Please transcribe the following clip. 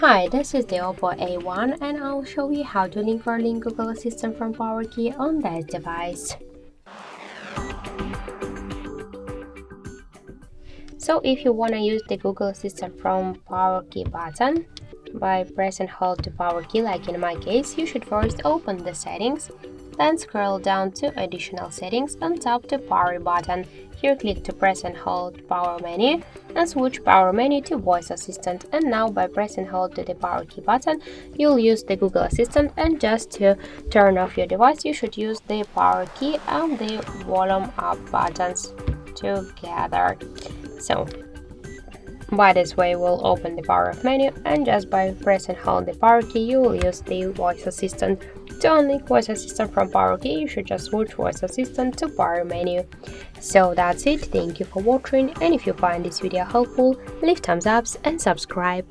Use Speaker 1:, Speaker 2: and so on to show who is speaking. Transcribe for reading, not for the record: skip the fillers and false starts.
Speaker 1: Hi, this is the OPPO A1 and I'll show you how to link or link Google Assistant from PowerKey on this device. So if you want to use the Google Assistant from PowerKey button, by press and hold the power key like in my case, you should first open the settings, then scroll down to additional settings and tap the power button. Here click to press and hold power menu and switch power menu to voice assistant, and now by press and hold to the power key button you'll use the Google Assistant, and just to turn off your device you should use the power key and the volume up buttons together. So by this way we'll open the power off menu, and just by press and hold the power key you will use the voice assistant. To unlink voice assistant from power key you should just switch voice assistant to power menu. So that's it, thank you for watching, and if you find this video helpful leave thumbs up and subscribe.